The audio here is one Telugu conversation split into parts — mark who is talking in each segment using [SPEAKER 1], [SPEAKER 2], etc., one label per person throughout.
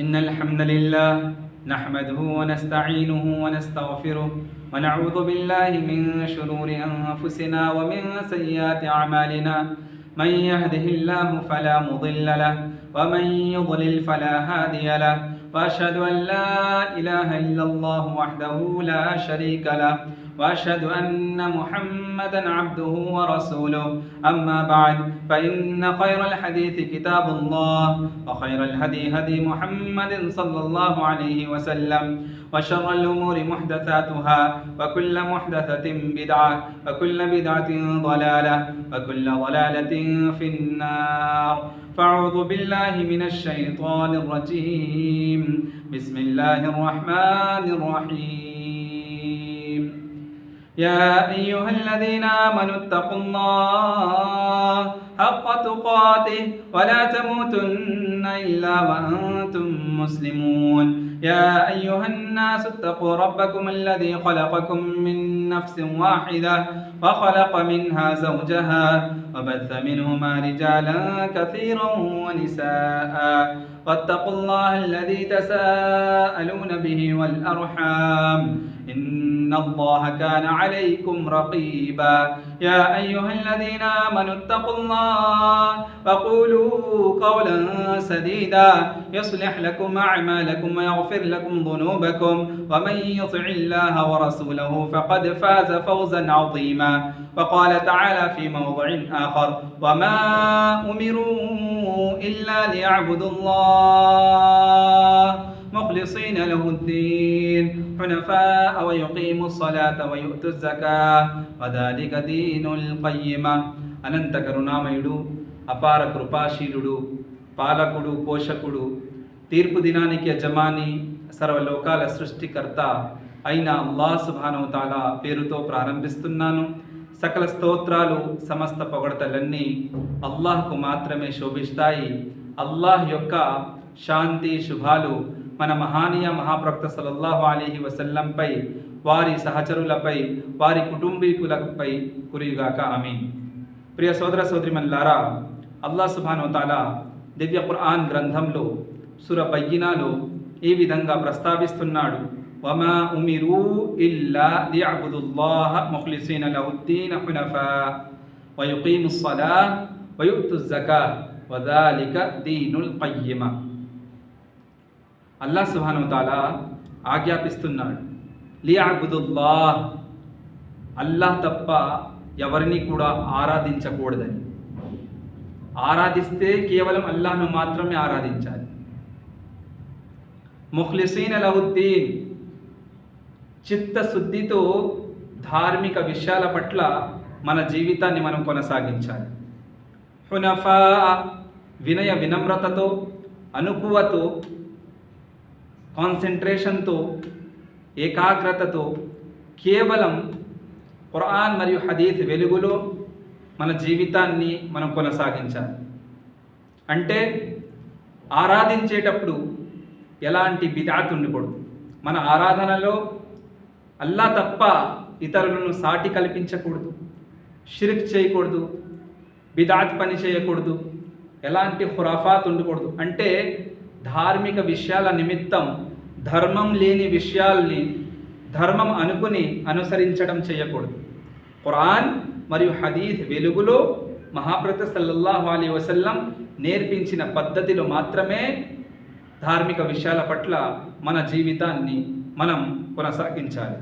[SPEAKER 1] إن الحمد لله نحمده ونستعينه ونستغفره ونعوذ بالله من شرور أنفسنا ومن سيئات أعمالنا. من يهده الله فلا مضل له ومن يضلل فلا هادي له، وأشهد أن لا إله إلا الله وحده لا شريك له، وأشهد أن محمدا عبده ورسوله. أما بعد، فإن خير الحديث كتاب الله، وخير الهدي هدي محمد صلى الله عليه وسلم، وشر الأمور محدثاتها، وكل محدثة بدعة، وكل بدعة ضلالة، وكل ضلالة في النار. فأعوذ بالله من الشيطان الرجيم. بسم الله الرحمن الرحيم. يا أيها الذين آمنوا اتقوا الله حق تقاته ولا تموتن إلا وأنتم مسلمون. يا أيها الناس اتقوا ربكم الذي خلقكم من نفس واحدة وخلق منها زوجها وبث منهما رجالا كثيرا ونساء، واتقوا الله الذي تساءلون به والأرحام، إن الله كان عليكم رقيبا. يا أيها الذين آمنوا اتقوا الله وقولوا قولا سديدا يصلح لكم أعمالكم ويغفر لكم ذنوبكم، ومن يطع الله ورسوله فقد فاز فوزا عظيما. وقال تعالى في موضع آخر: وما أمروا إلا ليعبدوا الله مخلصين له الدين حنفاء ويقيموا الصلاة ويؤتوا الزكاة وذلك دين القيمة. అనంత కరుణామయుడు, అపార కృపాశీలుడు, పాలకుడు, పోషకుడు, తీర్పు దినానికి యజమాని, సర్వలోకాల సృష్టికర్త అయిన అల్లాహ్ సుబ్హానహు తాలా పేరుతో ప్రారంభిస్తున్నాను. సకల స్తోత్రాలు, సమస్త పొగడతలన్నీ అల్లాహ్కు మాత్రమే శోభిస్తాయి. అల్లాహ్ యొక్క శాంతి శుభాలు మన మహానీయ మహాప్రవక్త సల్లల్లాహు అలైహి వసల్లంపై, వారి సహచరులపై, వారి కుటుంబీకులపై కురియుగాక. ఆమీన్. ప్రియ సోదర సోదరిమణులారా, అల్లాహ్ సుబ్హానహు తాలా దివ్య ఖురాన్ గ్రంథంలో సూర బయ్యినాలో ఈ విధంగా ప్రస్తావిస్తున్నాడు: వమా ఉమిరు ఇల్లా లియఅబుదుల్లాహ ముఖ్లిసీన లహుద్దీన హునఫా వయుకీముస్ సలాహ వయుతుజ్ జకాత వదాలిక దీనుల్ ఖయ్యిమ. అల్లాహ్ సుబ్హానహు తాలా ఆజ్ఞాపిస్తున్నాడు, లియఅబుదుల్లాహ్, అల్లాహ్ తప్ప ఎవరిని కూడా ఆరాధించకూడదని. ఆరాధిస్తే కేవలం అల్లాహ్ను మాత్రమే ఆరాధించాలి. ముఖ్లిసీన లహుద్దీన్, చిత్తశుద్ధితో ధార్మిక విషయాల పట్ల మన జీవితాన్ని మనం కొనసాగించాలి. హునఫా, వినయ వినమ్రతతో, అనుకువతో, కాన్సన్ట్రేషన్తో, ఏకాగ్రతతో కేవలం ఖురాన్ మరియు హదీత్ వెలుగులో మన జీవితాన్ని మనం కొనసాగించాలి. అంటే ఆరాధించేటప్పుడు ఎలాంటి బిదాత్ ఉండకూడదు. మన ఆరాధనలో అల్లాహ్ తప్ప ఇతరులను సాటి కల్పించకూడదు, షిర్క్ చేయకూడదు, బిదాత్ పని చేయకూడదు, ఎలాంటి ఖురాఫాత్ ఉండకూడదు. అంటే ధార్మిక విషయాల నిమిత్తం ధర్మం లేని విషయాల్ని ధర్మం అనుకుని అనుసరించడం చేయకూడదు. ఖురాన్ మరియు హదీత్ వెలుగులో మహాప్రవక్త సల్లల్లాహు అలైహి వసల్లం నేర్పించిన పద్ధతిలో మాత్రమే ధార్మిక విషయాల పట్ల మన జీవితాన్ని మనం కొనసాగించాలి.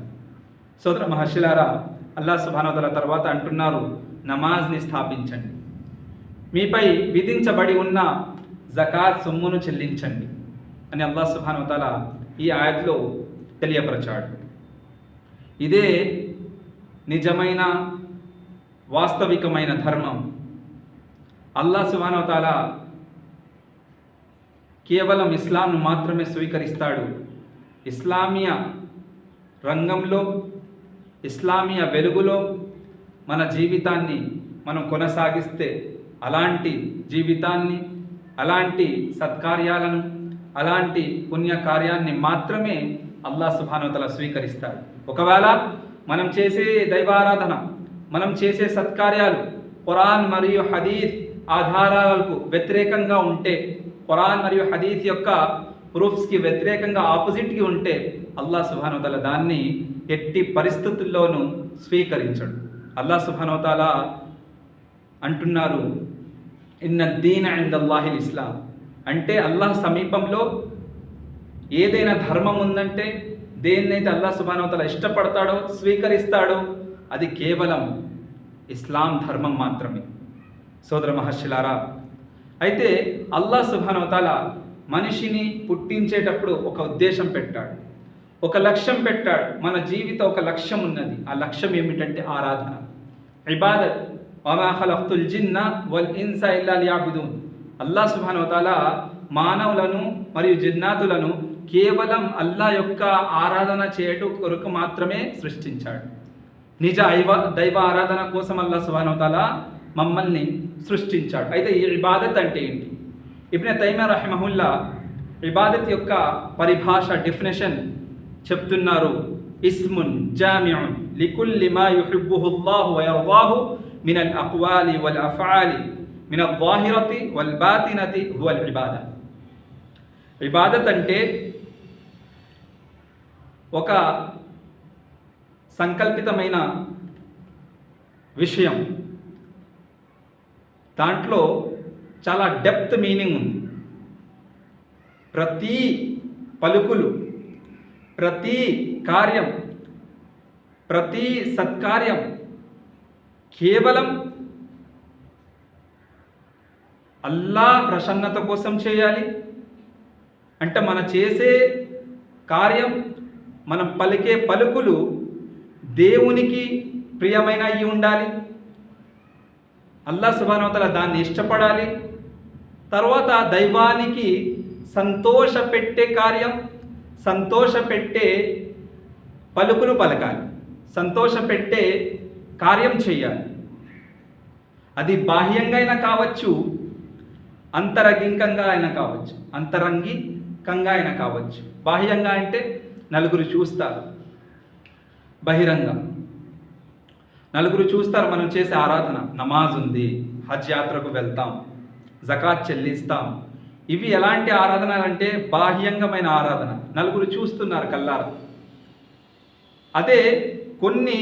[SPEAKER 1] సోదర మహర్షులారా, అల్లాహ్ సుబ్హానహు తాలా తర్వాత అంటున్నారు, నమాజ్ని స్థాపించండి, మీపై విధించబడి ఉన్న జకాత్ సొమ్మును చెల్లించండి అని అల్లాహ్ సుబ్హానహు తాలా ఈ ఆయత్లో తెలియపరచాడు. ఇదే నిజమైన వాస్తవికమైన ధర్మం. అల్లాహ్ సుబ్హానహు తాలా కేవలం ఇస్లాంను మాత్రమే స్వీకరిస్తాడు. ఇస్లామీయ రంగంలో, ఇస్లామీయ వెలుగులో మన జీవితాన్ని మనం కొనసాగిస్తే అలాంటి జీవితాన్ని, అలాంటి సత్కార్యాలను, అలాంటి పుణ్యకార్యాన్ని మాత్రమే అల్లాహ్ సుబ్హానహు తాలా స్వీకరిస్తాడు. ఒకవేళ మనం చేసే దైవారాధన, మనం చేసే సత్కార్యాలు ఖురాన్ మరియు హదీత్ ఆధారాలకు వ్యతిరేకంగా ఉంటే, ఖురాన్ మరియు హదీత్ యొక్క ప్రూఫ్స్కి వ్యతిరేకంగా ఆపోజిట్కి ఉంటే అల్లాహ్ సుబ్హానహు వ తఆలా దాన్ని ఎట్టి పరిస్థితుల్లోనూ స్వీకరించడు. అల్లాహ్ సుబ్హానహు వ తఆలా అంటున్నారు, ఇన్న దీన ఇందల్లాహిల్ ఇస్లాం, అంటే అల్లాహ్ సమీపంలో ఏదైనా ధర్మం ఉందంటే, దేన్నైతే అల్లాహ్ సుబ్హానహు వ తఆలా ఇష్టపడతాడో స్వీకరిస్తాడో అది కేవలం ఇస్లాం ధర్మం మాత్రమే. సోదర మహర్షులారా, అయితే అల్లాహ్ సుబ్హానహు వ తఆలా మనిషిని పుట్టించేటప్పుడు ఒక ఉద్దేశం పెట్టాడు, ఒక లక్ష్యం పెట్టాడు. మన జీవిత ఒక లక్ష్యం ఉన్నది. ఆ లక్ష్యం ఏమిటంటే ఆరాధన, ఇబాదత్. వమా ఖలక్తుల్ జిన్న వల్ ఇన్స ఇల్లా లియఅబుదూన్. అల్లాహ్ సుబ్హానహు వ తఆలా మానవులను మరియు జిన్నాతులను కేవలం అల్లాహ్ యొక్క ఆరాధన చేయటం కొరకు మాత్రమే సృష్టించాడు. నిజ దైవ ఆరాధన కోసం అల్లాహ్ సుబ్హానహు వ తఆలా మమ్మల్ని సృష్టించాడు. అయితే ఈ ఇబాదత్ అంటే ఏంటి? ఇబ్న్ తైమియా రహిమహుల్లా ఇబాదత్ యొక్క పరిభాష, డెఫినేషన్ చెప్తున్నారు, ఇస్మున్ జామిఉన్ లికుల్లి మా యుహిబ్బుహుల్లాహు వ యర్దాహు మినల్ అక్వాలి వల్ అఫ్ఆలి మినల్ ਜ਼ਾహిరతి వల్ బాతినతి హువల్ ఇబాదా. ఇబాదత్ అంటే ఒక సంకల్పితమైన విషయం, దాంట్లో చాలా డెప్త్ మీనింగ్ ఉంది. ప్రతి పలుకులు, ప్రతి కార్యం, ప్రతి సత్కార్యం కేవలం అల్లాహ్ ప్రసన్నత కోసం చేయాలి. అంటే మనం చేసే కార్యం, మనం పలికే పలుకులు దేవునికి ప్రియమైన అయి ఉండాలి. అల్లాహ్ సుబ్హానహు వ తఆలా దాన్ని ఇష్టపడాలి. తర్వాత దైవానికి సంతోషపెట్టే కార్యం, సంతోషపెట్టే పలుకులు పలకాలి, సంతోషపెట్టే కార్యం చేయాలి. అది బాహ్యంగా అయినా కావచ్చు, అంతరంగికంగా అయినా కావచ్చు. బాహ్యంగా అంటే నలుగురు చూస్తారు, బహిరంగ నలుగురు చూస్తారు మనం చేసే ఆరాధన. నమాజ్ ఉంది, హజ్ యాత్రకు వెళ్తాం, జకాత్ చెల్లిస్తాం. ఇవి ఎలాంటి ఆరాధనలు అంటే బాహ్యంగమైన ఆరాధన, నలుగురు చూస్తున్నారు కల్లారా. అదే కొన్ని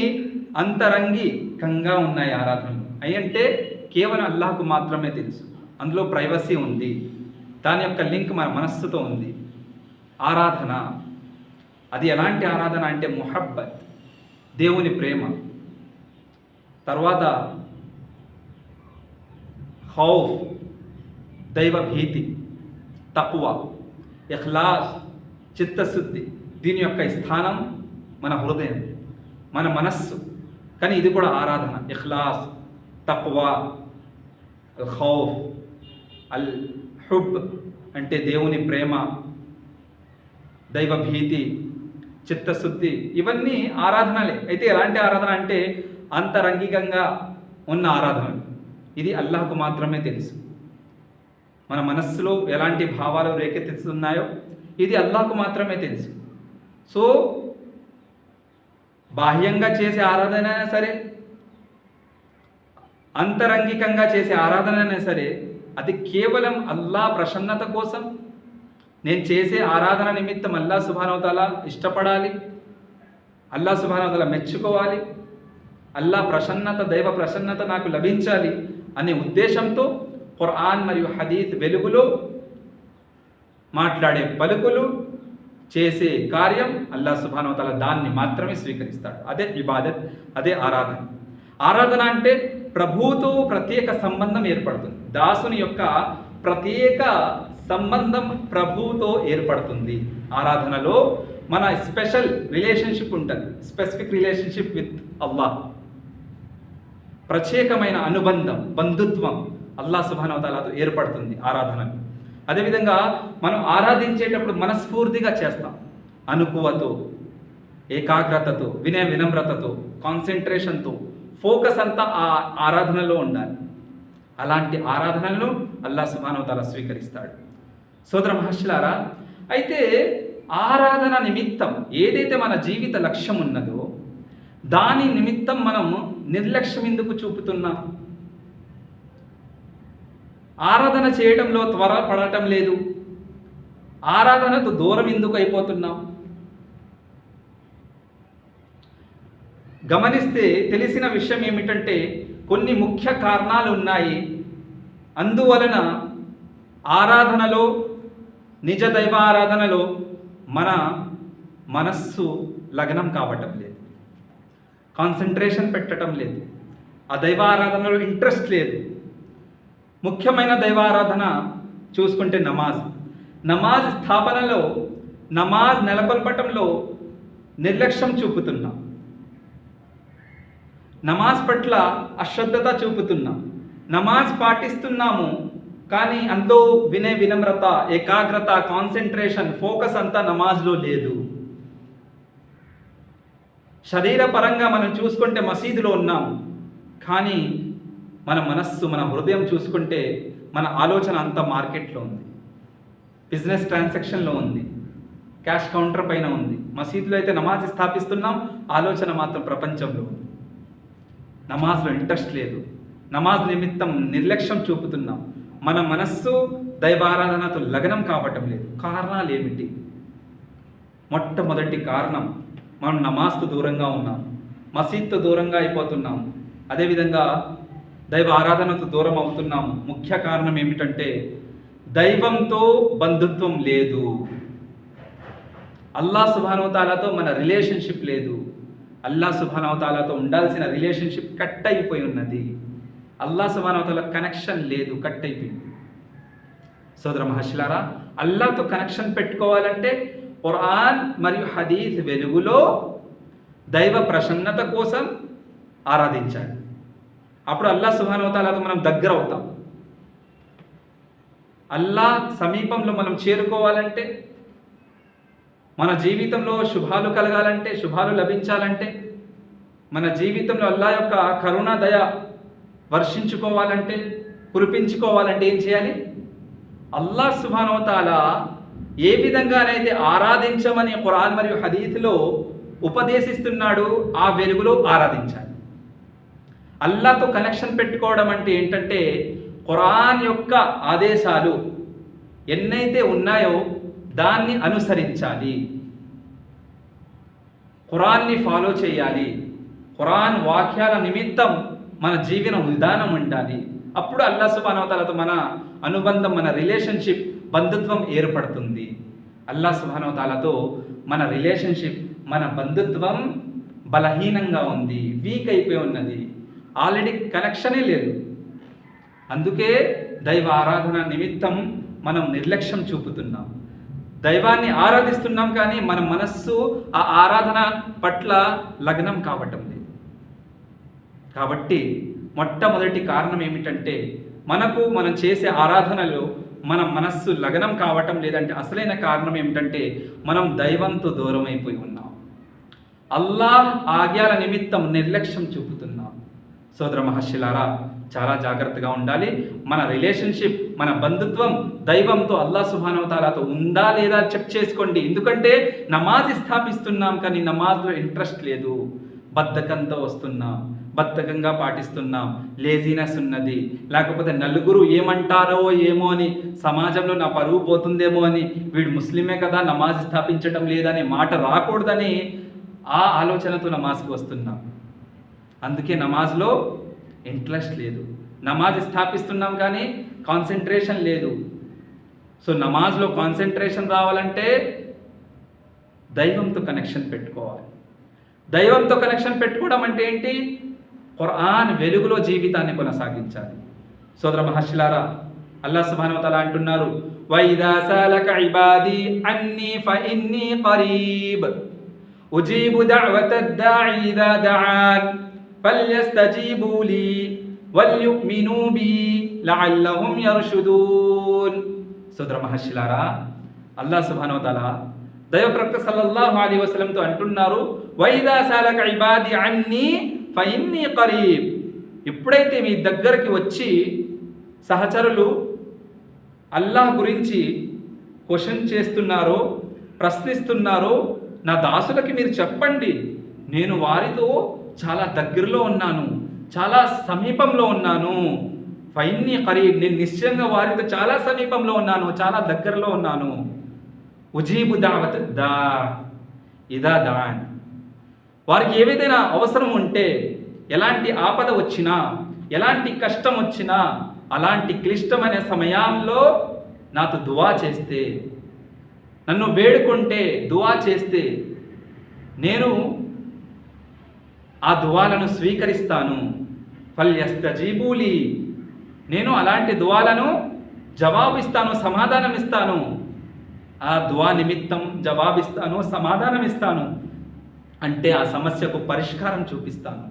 [SPEAKER 1] అంతరంగికంగా ఉన్నాయి ఆరాధనలు, అయ్యంటే కేవలం అల్లాహ్కు మాత్రమే తెలుసు. అందులో ప్రైవసీ ఉంది, దాని యొక్క లింక్ మన మనస్సుతో ఉంది. ఆరాధన అది ఎలాంటి ఆరాధన అంటే ముహబ్బత్, దేవుని ప్రేమ. తర్వాత ఖౌఫ్, దైవ భీతి, తక్వా, ఇఖ్లాస్, చిత్తశుద్ధి. దీని యొక్క స్థానం మన హృదయం, మన మనస్సు. కానీ ఇది కూడా ఆరాధన. ఇఖ్లాస్, తక్వా, అల్ ఖౌఫ్, అల్ హుబ్ అంటే దేవుని ప్రేమ, దైవ భీతి, చిత్తశుద్ధి, ఇవన్నీ ఆరాధనలే. అయితే ఎలాంటి ఆరాధన అంటే అంతరంగికంగా ఉన్న ఆరాధనలు. ఇది అల్లాహ్కు మాత్రమే తెలుసు. మన మనస్సులో ఎలాంటి భావాలు రేకెత్తిస్తున్నాయో ఇది అల్లాహ్కు మాత్రమే తెలుసు. సో బాహ్యంగా చేసే ఆరాధన అయినా సరే, అంతరంగికంగా చేసే ఆరాధన అయినా సరే, అది కేవలం అల్లాహ్ ప్రసన్నత కోసం. నేను చేసే ఆరాధన నిమిత్తం అల్లాహ్ సుబ్హానహు వ తఆలా ఇష్టపడాలి, అల్లాహ్ సుబ్హానహు వ తఆలా మెచ్చుకోవాలి, అల్లాహ్ ప్రసన్నత, దైవ ప్రసన్నత నాకు లభించాలి అనే ఉద్దేశంతో ఖురాన్ మరియు హదీత్ వెలుగులో మాట్లాడే పలుకులు, చేసే కార్యం అల్లాహ్ సుబ్హానహు వ తఆలా దాన్ని మాత్రమే స్వీకరిస్తాడు. అదే ఇబాదత్, అదే ఆరాధన. ఆరాధన అంటే ప్రభువుతో ప్రత్యేక సంబంధం ఏర్పడుతుంది. దాసుని యొక్క ప్రత్యేక సంబంధం ప్రభువుతో ఏర్పడుతుంది. ఆరాధనలో మన స్పెషల్ రిలేషన్షిప్ ఉంటుంది, స్పెసిఫిక్ రిలేషన్షిప్ విత్ అల్లాహ్. ప్రత్యేకమైన అనుబంధం, బంధుత్వం అల్లాహ్ సుబ్హానహు వ తఆలాతో ఏర్పడుతుంది ఆరాధనలో. అదేవిధంగా మనం ఆరాధించేటప్పుడు మనస్ఫూర్తిగా చేస్తాం, అనుకువతో, ఏకాగ్రతతో, వినమ్రతతో, కాన్సన్ట్రేషన్తో, ఫోకస్ అంతా ఆ ఆరాధనలో ఉండాలి. అలాంటి ఆరాధనలను అల్లాహ్ సుబ్హానహు వ తఆలా స్వీకరిస్తాడు. సోదర మహర్షులారా, అయితే ఆరాధన నిమిత్తం ఏదైతే మన జీవిత లక్ష్యం ఉన్నదో దాని నిమిత్తం మనం నిర్లక్ష్యం ఎందుకు చూపుతున్నాం? ఆరాధన చేయడంలో త్వరపడటం లేదు, ఆరాధనకు దూరం ఎందుకు అయిపోతున్నాం? గమనిస్తే తెలిసిన విషయం ఏమిటంటే కొన్ని ముఖ్య కారణాలు ఉన్నాయి. అందువలన ఆరాధనలో, నిజ దైవ ఆరాధనలో మన మనస్సు లగ్నం కావటం లేదు, కాన్సన్ట్రేషన్ పెట్టడం లేదు, ఆ దైవ ఆరాధనలో ఇంట్రెస్ట్ లేదు. ముఖ్యమైన దైవ ఆరాధన చూసుకుంటే నమాజ్ స్థాపనలో, నమాజ్ నెలకొల్పటంలో నిర్లక్ష్యం చూపుతున్నాం, నమాజ్ పట్ల అశ్రద్ధత చూపుతున్నాం. నమాజ్ పాటిస్తున్నాము కానీ అందులో వినమ్రత, ఏకాగ్రత, కాన్సన్ట్రేషన్, ఫోకస్ అంతా నమాజ్లో లేదు. శరీరపరంగా మనం చూసుకుంటే మసీదులో ఉన్నాం, కానీ మన మనస్సు, మన హృదయం చూసుకుంటే మన ఆలోచన అంతా మార్కెట్లో ఉంది, బిజినెస్ ట్రాన్సాక్షన్లో ఉంది, క్యాష్ కౌంటర్ పైన ఉంది. మసీదులో అయితే నమాజ్ స్థాపిస్తున్నాం, ఆలోచన మాత్రం ప్రపంచంలో ఉంది. నమాజ్లో ఇంట్రెస్ట్ లేదు, నమాజ్ నిమిత్తం నిర్లక్ష్యం చూపుతున్నాం. మన మనస్సు దైవారాధనతో లగ్నం కావటం లేదు. కారణాలు ఏమిటి? మొట్టమొదటి కారణం, మనం నమాజ్కు దూరంగా ఉన్నాం, మసీద్తో దూరంగా అయిపోతున్నాం, అదేవిధంగా దైవ ఆరాధనకు దూరం అవుతున్నాం. ముఖ్య కారణం ఏమిటంటే దైవంతో బంధుత్వం లేదు, అల్లాహ్ సుబ్హానహు వ తఆలాతో మన రిలేషన్షిప్ లేదు. అల్లాహ్ సుబ్హానహు వ తఆలాతో ఉండాల్సిన రిలేషన్షిప్ కట్ అయిపోయి ఉన్నది. అల్లాహ్ సుబ్హానహు వ తఆలా కనెక్షన్ లేదు, కట్ అయిపోయింది. సోదర మహర్షులారా, అల్లాహ్తో కనెక్షన్ పెట్టుకోవాలంటే ఖురాన్ మరియు హదీస్ వెలుగులో దైవ ప్రసన్నత కోసం ఆరాధించాలి. అప్పుడు అల్లాహ్ సుబ్హానహు వ తఆలాతో మనం దగ్గర అవుతాం. అల్లాహ్ సమీపంలో మనం చేరుకోవాలంటే, మన జీవితంలో శుభాలు కలగాలంటే, శుభాలు లభించాలంటే, మన జీవితంలో అల్లాహ్ యొక్క కరుణ, దయ వర్షించుకోవాలంటే, కురిపించుకోవాలంటే ఏం చేయాలి? అల్లాహ్ సుబ్హానహు వ తఆలా ఏ విధంగానైతే ఆరాధించమని ఖురాన్ మరియు హదీస్లో ఉపదేశిస్తున్నాడు, ఆ వెలుగులో ఆరాధించాలి. అల్లాహ్తో కనెక్షన్ పెట్టుకోవడం అంటే ఏంటంటే ఖురాన్ యొక్క ఆదేశాలు ఎన్నైతే ఉన్నాయో దాన్ని అనుసరించాలి, ఖురాన్ని ఫాలో చేయాలి, ఖురాన్ వాక్యాల నిమిత్తం మన జీవన విధానం ఉండాలి. అప్పుడు అల్లాహ్ సుబ్హానహు వ తఆలాతో మన అనుబంధం, మన రిలేషన్షిప్, బంధుత్వం ఏర్పడుతుంది. అల్లాహ్ సుబ్హానహు వ తఆలాతో మన రిలేషన్షిప్, మన బంధుత్వం బలహీనంగా ఉంది, వీక్ అయిపోయి ఉన్నది, ఆల్రెడీ కనెక్షనే లేదు. అందుకే దైవ ఆరాధన నిమిత్తం మనం నిర్లక్ష్యం చూపుతున్నాం. దైవాన్ని ఆరాధిస్తున్నాం కానీ మన మనస్సు ఆ ఆరాధన పట్ల లగ్నం కావటం లేదు. కాబట్టి మొట్టమొదటి కారణం ఏమిటంటే మనం చేసే ఆరాధనలో మన మనస్సు లగ్నం కావటం లేదంటే అసలైన కారణం ఏమిటంటే మనం దైవంతో దూరం అయిపోయి ఉన్నాం, అల్లాహ్ ఆజ్ఞల నిమిత్తం నిర్లక్ష్యం చూపుతున్నాం. సోదర మహర్షులారా, చాలా జాగ్రత్తగా ఉండాలి. మన రిలేషన్షిప్, మన బంధుత్వం దైవంతో, అల్లాహ్ సుబ్హానహు వ తఆలాతో ఉందా లేదా చెక్ చేసుకోండి. ఎందుకంటే నమాజ్ స్థాపిస్తున్నాం కానీ నమాజ్లో ఇంట్రెస్ట్ లేదు, బద్ధకంతో వస్తున్నాం, బద్ధకంగా పాటిస్తున్నాం, లేజినెస్ ఉన్నది, లేకపోతే నలుగురు ఏమంటారో ఏమో అని, సమాజంలో నా పరువు పోతుందేమో అని, వీడు ముస్లిమే కదా నమాజ్ స్థాపించటం లేదనే మాట రాకూడదని ఆ ఆలోచనతో నమాజ్కి వస్తున్నాం. అందుకే నమాజ్లో ఇంట్రెస్ట్ లేదు. నమాజ్ స్థాపిస్తున్నాం కానీ కాన్సన్ట్రేషన్ లేదు. సో నమాజ్లో కాన్సన్ట్రేషన్ రావాలంటే దైవంతో కనెక్షన్ పెట్టుకోవాలి. దైవంతో కనెక్షన్ పెట్టుకోవడం అంటే ఏంటి? ఖురాన్ వెలుగులో జీవితాన్ని కొనసాగించాలి. సోదర మహర్షులారా, అల్లాహ్ సుబ్హానహు వ తఆలా అంటున్నారు, వైదా సాలక ఇబాదీ అన్నీ ఫఇన్నీ ఖరీబ్ ఉజీబు దఅవతద్ దాఇ ఇదా దఆన్ ఫల్యస్తజీబూ లీ వల్యుమినూ బీ లఅల్లహుం యర్షుదూన్. సోదర మహర్షులారా, అల్లాహ్ సుబ్హానహు వ తఆలా దైవ ప్రవక్త సల్లల్లాహు అలైహి వసల్లంతో అంటున్నారు, వైదా సాలక ఇబాదీ అన్నీ ఫఇన్నీ ఖరీబ్. ఎప్పుడైతే మీ దగ్గరికి వచ్చి సహచరులు అల్లాహ్ గురించి క్వశ్చన్ చేస్తున్నారో, ప్రశ్నిస్తున్నారో, నా దాసులకి మీరు చెప్పండి, నేను వారితో చాలా దగ్గరలో ఉన్నాను, చాలా సమీపంలో ఉన్నాను. ఫైన్నీ ఖరీబ్, నేను నిశ్చయంగా వారితో చాలా సమీపంలో ఉన్నాను, చాలా దగ్గరలో ఉన్నాను. ఉజీబు దావత్ దా ఇదా దాన్. వారికి ఏదైనా అవసరం ఉంటే, ఎలాంటి ఆపద వచ్చినా, ఎలాంటి కష్టం వచ్చినా, అలాంటి క్లిష్టమైన సమయాల్లో నాతో దువా చేస్తే, నన్ను వేడుకుంటే, దువా చేస్తే నేను ఆ దువాలను స్వీకరిస్తాను. ఫల్యస్తజీబూలి, నేను అలాంటి దువాలను జవాబిస్తాను, సమాధానం ఇస్తాను. ఆ దువా నిమిత్తం జవాబిస్తాను, సమాధానం ఇస్తాను. అంటే ఆ సమస్యకు పరిష్కారం చూపిస్తాను.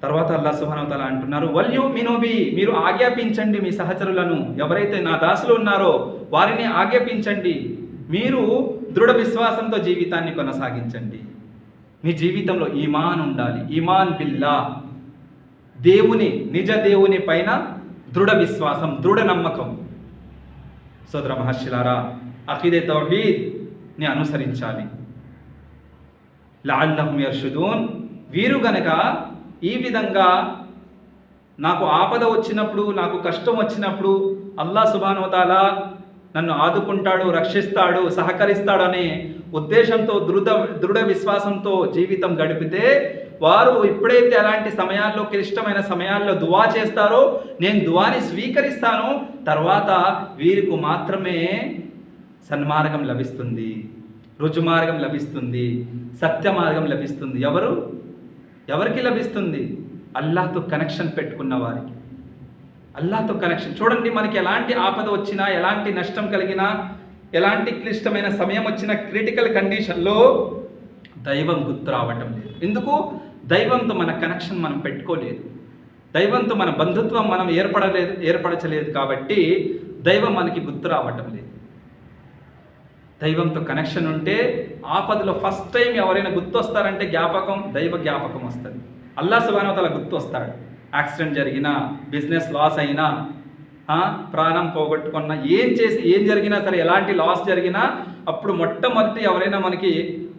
[SPEAKER 1] తర్వాత అల్లాహ్ సుబ్హానహు వ తఆలా అంటున్నారు, వల్యుమిను బి, మీరు ఆజ్ఞాపించండి మీ సహచరులను, ఎవరైతే నా దాసులు ఉన్నారో వారిని ఆజ్ఞాపించండి. మీరు దృఢ విశ్వాసంతో జీవితాన్ని కొనసాగించండి. మీ జీవితంలో ఈమాన్ ఉండాలి. ఈమాన్ బిల్లా, దేవుని, నిజ దేవుని పైన దృఢ విశ్వాసం, దృఢ నమ్మకం. సోదర మహర్షులారా, అఖీదే తౌహీద్ని అనుసరించాలి. లఅల్లహుమ్ యర్షుదూన్, వీరు గనక ఈ విధంగా నాకు ఆపద వచ్చినప్పుడు, నాకు కష్టం వచ్చినప్పుడు అల్లాహ్ సుబ్హానహు వ తఆలా నన్ను ఆదుకుంటాడు, రక్షిస్తాడు, సహకరిస్తాడనే ఉద్దేశంతో, దృఢ విశ్వాసంతో జీవితం గడిపితే, వారు ఎప్పుడైతే అలాంటి సమయాల్లో, క్లిష్టమైన సమయాల్లో దువా చేస్తారో, నేను దువాని స్వీకరిస్తాను. తర్వాత వీరికి మాత్రమే సన్మార్గం లభిస్తుంది, రుజుమార్గం లభిస్తుంది, సత్య మార్గం లభిస్తుంది. ఎవరికి లభిస్తుంది? అల్లాహ్తో కనెక్షన్ పెట్టుకున్న వారికి. అల్లాహ్తో కనెక్షన్. చూడండి, మనకి ఎలాంటి ఆపద వచ్చినా, ఎలాంటి నష్టం కలిగినా, ఎలాంటి క్లిష్టమైన సమయం వచ్చిన క్రిటికల్ కండిషన్లో దైవం గుర్తు రావటం లేదు. ఎందుకు? దైవంతో మన కనెక్షన్ మనం పెట్టుకోలేదు, దైవంతో మన బంధుత్వం మనం ఏర్పరచలేదు. కాబట్టి దైవం మనకి గుర్తు రావటం లేదు. దైవంతో కనెక్షన్ ఉంటే ఆపదలో ఫస్ట్ టైం ఎవరైనా గుర్తు వస్తారంటే దైవ జ్ఞాపకం వస్తుంది. అల్లాహ్ సుబ్హానహు వ తఆలా గుర్తు వస్తాడు. యాక్సిడెంట్ జరిగినా, బిజినెస్ లాస్ అయినా, ప్రాణం పోగొట్టుకున్నా, ఏం జరిగినా సరే, ఎలాంటి లాస్ జరిగినా, అప్పుడు మొట్టమొదటి ఎవరైనా మనకి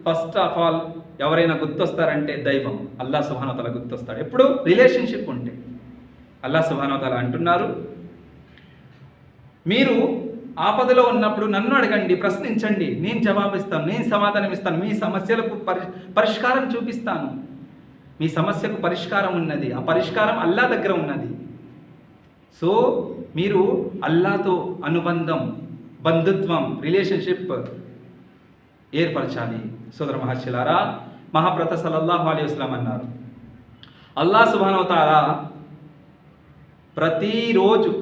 [SPEAKER 1] ఫస్ట్ ఆఫ్ ఆల్ ఎవరైనా గుర్తొస్తారంటే దైవం, అల్లాహ్ సుబ్హానహు వ తఆలా గుర్తొస్తాడు. ఎప్పుడు? రిలేషన్షిప్ ఉంటే. అల్లాహ్ సుబ్హానహు వ తఆలా అంటున్నారు, మీరు ఆపదలో ఉన్నప్పుడు నన్ను అడగండి, ప్రశ్నించండి, నేను జవాబిస్తాను, నేను సమాధానం ఇస్తాను, మీ సమస్యలకు పరిష్కారం చూపిస్తాను. మీ సమస్యకు పరిష్కారం ఉన్నది, ఆ పరిష్కారం అల్లాహ్ దగ్గర ఉన్నది. సో మీరు అల్లాహ్తో అనుబంధం, బంధుత్వం, రిలేషన్షిప్ ఏర్పరచాలి. సోదర మహర్షులారా, మహాప్రవక్త సల్లల్లాహు అలైహి వసల్లం అన్నారు, అల్లాహ్ సుబ్హానహు వ తఆలా ప్రతిరోజు,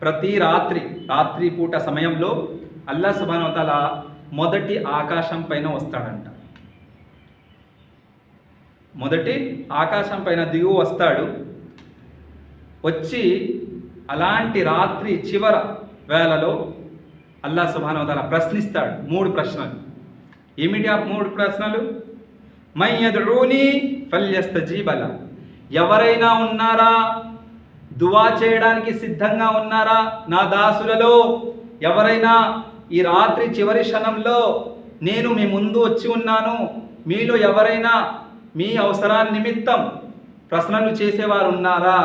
[SPEAKER 1] ప్రతి రాత్రి పూట సమయంలో అల్లాహ్ సుబ్హానహు వ తఆలా మొదటి ఆకాశం పైన వస్తాడంట. మొదటి ఆకాశం పైన దిగు వస్తాడు. వచ్చి అలాంటి రాత్రి చివర వేళలో అల్లాహ్ సుబ్హానహు వ తఆలా ప్రశ్నిస్తాడు. 3 ప్రశ్నలు. ఏమిటి ఆ 3 ప్రశ్నలు? మై యద్ఊని ఫల్యస్తజీబ ల, ఎవరైనా ఉన్నారా, దువా చేయడానికి సిద్ధంగా ఉన్నారా? నా దాసులలో ఎవరైనా ఈ రాత్రి చివరి క్షణంలో నేను మీ ముందు వచ్చి ఉన్నాను, మీలో ఎవరైనా మీ అవసరాన్ని నిమిత్తం ప్రశ్నలు చేసేవారు ఉన్నారా,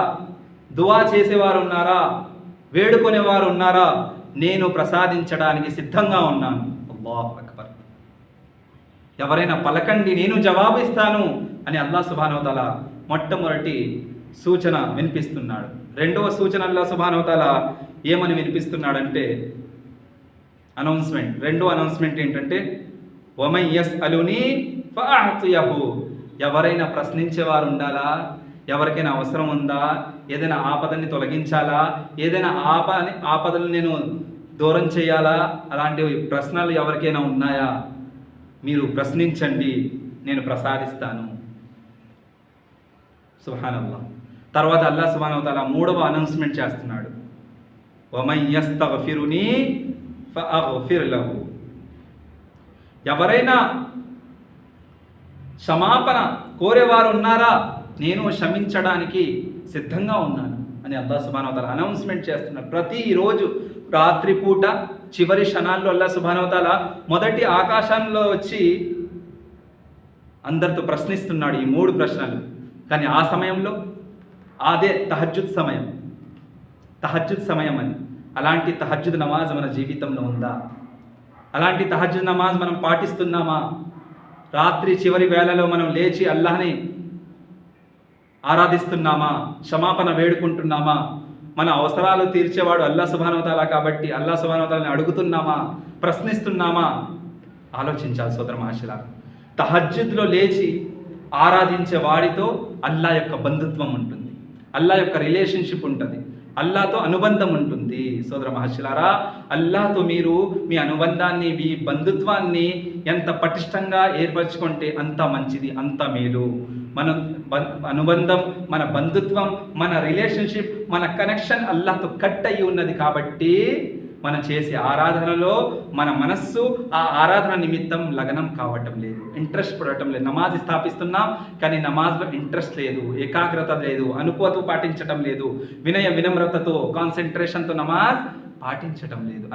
[SPEAKER 1] దువా చేసేవారు ఉన్నారా, వేడుకునేవారు ఉన్నారా? నేను ప్రసాదించడానికి సిద్ధంగా ఉన్నాను. అల్లాహు అక్బర్. ఎవరైనా పలకండి, నేను జవాబిస్తాను అని అల్లాహ్ సుబ్హానహు వ తఆలా మొట్టమొదటి సూచన వినిపిస్తున్నాడు. రెండవ సూచన అల్లాహ్ సుబ్హానహు వ తఆలా ఏమని వినిపిస్తున్నాడంటే, అనౌన్స్మెంట్. రెండో అనౌన్స్మెంట్ ఏంటంటే, వమన్ యస్అలుని ఫఅఅతియహు, ఎవరైనా ప్రశ్నించేవారు ఉండాలా, ఎవరికైనా అవసరం ఉందా, ఏదైనా ఆపదని తొలగించాలా, ఏదైనా ఆపదలు నేను దూరం చేయాలా, అలాంటి ప్రశ్నలు ఎవరికైనా ఉన్నాయా, మీరు ప్రశ్నించండి, నేను ప్రసాదిస్తాను. సుబ్హానల్లాహ్. తర్వాత అల్లాహ్ సుబ్హానహు వ తఆలా 3వ అనౌన్స్మెంట్ చేస్తున్నాడు, వమన్ యస్తగ్ఫిరుని ఫఅగ్ఫిర్ లహు, ఎవరైనా క్షమాపణ కోరేవారు ఉన్నారా, నేను క్షమించడానికి సిద్ధంగా ఉన్నాను అని అల్లాహ్ సుబ్హానహు వ తఆలా అనౌన్స్మెంట్ చేస్తున్నాడు. ప్రతిరోజు రాత్రిపూట చివరి క్షణాల్లో అల్లాహ్ సుబ్హానహు వ తఆలా మొదటి ఆకాశంలో వచ్చి అందరితో ప్రశ్నిస్తున్నాడు ఈ 3 ప్రశ్నలు. కానీ ఆ సమయంలో అదే తహజ్జుద్ సమయం అది. అలాంటి తహజ్జుద్ నమాజ్ మన జీవితంలో ఉందా? అలాంటి తహజ్జుద్ నమాజ్ మనం పాటిస్తున్నామా? రాత్రి చివరి వేళలో మనం లేచి అల్లాహ్ని ఆరాధిస్తున్నామా? క్షమాపణ వేడుకుంటున్నామా? మన అవసరాలు తీర్చేవాడు అల్లా సుబ్హానహు వ తఆలా కాబట్టి అల్లా సుబ్హానహు వ తఆలాని అడుగుతున్నామా? ప్రశ్నిస్తున్నామా? ఆలోచించాలి సోదర మహాశిలారా. తహజ్జుద్లో లేచి ఆరాధించే వాడితో అల్లా యొక్క బంధుత్వం ఉంటుంది, అల్లా యొక్క రిలేషన్షిప్ ఉంటుంది, అల్లాతో అనుబంధం ఉంటుంది. సోదర మహాశిలారా, అల్లాతో మీరు మీ అనుబంధాన్ని, మీ బంధుత్వాన్ని ఎంత పటిష్టంగా ఏర్పరచుకుంటే అంత మంచిది, అంత మేలు. మన అనుబంధం, మన బంధుత్వం, మన రిలేషన్షిప్, మన కనెక్షన్ అల్లాహ్తో కట్ అయ్యి ఉన్నది కాబట్టి మనం చేసే ఆరాధనలో మన మనస్సు ఆ ఆరాధన నిమిత్తం లగ్నం కావటం లేదు, ఇంట్రెస్ట్ పడటం లేదు. నమాజ్ స్థాపిస్తున్నాం కానీ నమాజ్లో ఇంట్రెస్ట్ లేదు, ఏకాగ్రత లేదు, అనుకోతు పాటించటం లేదు, వినమ్రతతో కాన్సన్ట్రేషన్తో నమాజ్ పాటించటం లేదు.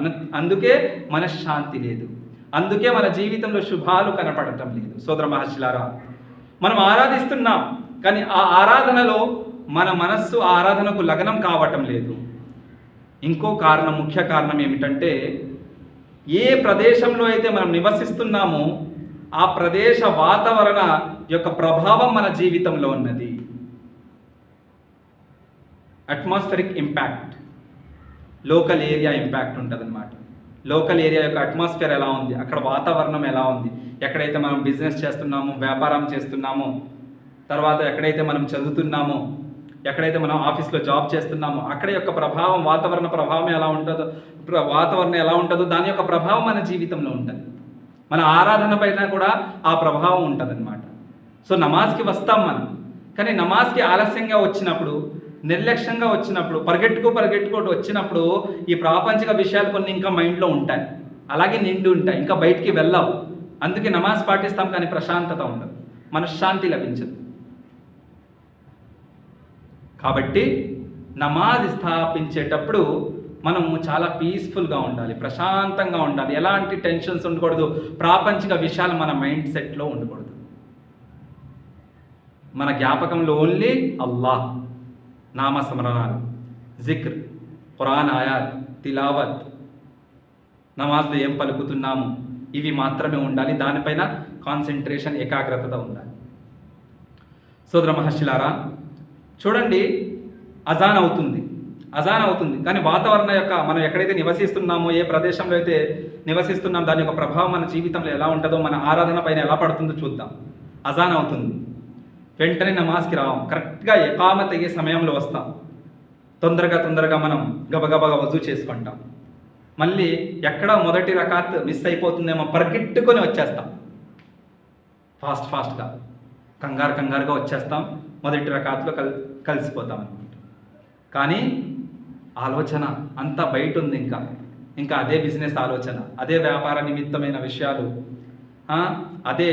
[SPEAKER 1] అందుకే మనశ్శాంతి లేదు, అందుకే మన జీవితంలో శుభాలు కనపడటం లేదు. సోదర మహర్షులారా, మనం ఆరాధిస్తున్నాం కానీ ఆ ఆరాధనలో మన మనస్సు ఆ ఆరాధనకు లగ్నం కావటం లేదు. ఇంకో కారణం, ముఖ్య కారణం ఏమిటంటే, ఏ ప్రదేశంలో అయితే మనం నివసిస్తున్నామో ఆ ప్రదేశ వాతావరణ యొక్క ప్రభావం మన జీవితంలో ఉన్నది. Atmospheric impact, local area impact ఉంటుంది అన్నమాట. లోకల్ ఏరియా యొక్క అట్మాస్ఫియర్ ఎలా ఉంది, అక్కడ వాతావరణం ఎలా ఉంది, ఎక్కడైతే మనం బిజినెస్ చేస్తున్నామో, వ్యాపారం చేస్తున్నామో, తర్వాత ఎక్కడైతే మనం చదువుతున్నామో, ఎక్కడైతే మనం ఆఫీస్లో జాబ్ చేస్తున్నామో అక్కడ యొక్క ప్రభావం, వాతావరణ ప్రభావం ఎలా ఉంటుందో దాని యొక్క ప్రభావం మన జీవితంలో ఉంటుంది. మన ఆరాధన పైన కూడా ఆ ప్రభావం ఉంటుంది అన్నమాట. సో నమాజ్కి వస్తాం మనం, కానీ నమాజ్కి ఆలస్యంగా వచ్చినప్పుడు, నిర్లక్ష్యంగా వచ్చినప్పుడు, పరిగెట్టుకుంటూ వచ్చినప్పుడు ఈ ప్రాపంచిక విషయాలు కొన్ని ఇంకా మైండ్లో ఉంటాయి, అలాగే నిండి ఉంటాయి, ఇంకా బయటికి వెళ్ళావు. అందుకే నమాజ్ పాటిస్తాం కానీ ప్రశాంతత ఉండదు, మనశ్శాంతి లభించదు. కాబట్టి నమాజ్ స్థాపించేటప్పుడు మనము చాలా పీస్ఫుల్గా ఉండాలి, ప్రశాంతంగా ఉండాలి, ఎలాంటి టెన్షన్స్ ఉండకూడదు, ప్రాపంచిక విషయాలు మన మైండ్ సెట్లో ఉండకూడదు. మన జ్ఞాపకంలో ఓన్లీ అల్లాహ్, నామస్మరణాలు, జిక్ర్, ఖురాన్ ఆయాత్, తిలావత్, నమాజ్లో ఏం పలుకుతున్నాము ఇవి మాత్రమే ఉండాలి. దానిపైన కాన్సన్ట్రేషన్, ఏకాగ్రత ఉండాలి. సోదర మహర్షులారా, చూడండి, అజాన్ అవుతుంది కానీ వాతావరణం యొక్క, మనం ఎక్కడైతే నివసిస్తున్నామో, ఏ ప్రదేశంలో అయితే నివసిస్తున్నాం దాని యొక్క ప్రభావం మన జీవితంలో ఎలా ఉంటుందో, మన ఆరాధన పైన ఎలా పడుతుందో చూద్దాం. అజాన్ అవుతుంది, వెంటనే నమాజ్కి రావం, కరెక్ట్గా ఇకామత్ అయ్యే సమయంలో వస్తాం, తొందరగా మనం గబగబగా వజూ చేసుకుంటాం. మళ్ళీ ఎక్కడ మొదటి రకాత్ మిస్ అయిపోతుందేమో పరిగెట్టుకొని వచ్చేస్తాం, ఫాస్ట్గా కంగారుగా వచ్చేస్తాం, మొదటి రకాత్లో కలిసిపోతాం అన్నమాట. కానీ ఆలోచన అంతా బయట ఉంది, ఇంకా అదే బిజినెస్ ఆలోచన, అదే వ్యాపార నిమిత్తమైన విషయాలు, అదే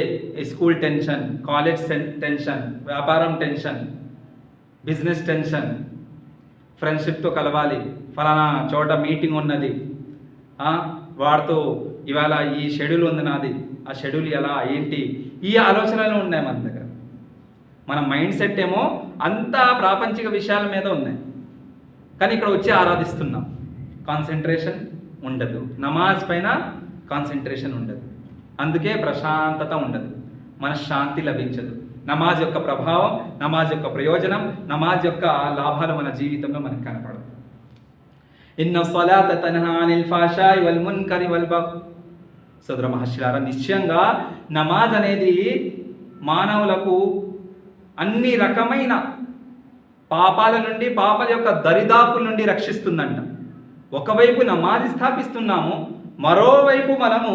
[SPEAKER 1] స్కూల్ టెన్షన్, కాలేజ్ టెన్షన్, వ్యాపారం టెన్షన్, బిజినెస్ టెన్షన్, ఫ్రెండ్షిప్తో కలవాలి, ఫలానా చోట మీటింగ్ ఉన్నది, వాడితో ఇవాళ ఈ షెడ్యూల్ ఉంది నాది, ఆ షెడ్యూల్ ఎలా ఏంటి, ఈ ఆలోచనలు ఉన్నాయి మన దగ్గర. మన మైండ్ సెట్ ఏమో అంతా ప్రాపంచిక విషయాల మీద ఉన్నాయి, కానీ ఇక్కడ వచ్చి ఆరాధిస్తున్నాం, కాన్సన్ట్రేషన్ ఉండదు, నమాజ్ పైన కాన్సన్ట్రేషన్ ఉండదు, అందుకే ప్రశాంతత ఉండదు, మనశ్శాంతి లభించదు. నమాజ్ యొక్క ప్రభావం, నమాజ్ యొక్క ప్రయోజనం, నమాజ్ యొక్క లాభాలు మన జీవితంలో మనకు కనపడదు. ఇన్న స్సలాత తన్హా అనిల్ ఫాషాయి వల్ మున్కరి వల్ బగ్. సోదర మహర్షులారా, నిశ్చయంగా నమాజ్ అనేది మానవులకు అన్ని రకమైన పాపాల నుండి, పాపాల యొక్క దరిదాపుల నుండి రక్షిస్తుందంట. ఒకవైపు నమాజ్ స్థాపిస్తున్నాము, మరోవైపు మనము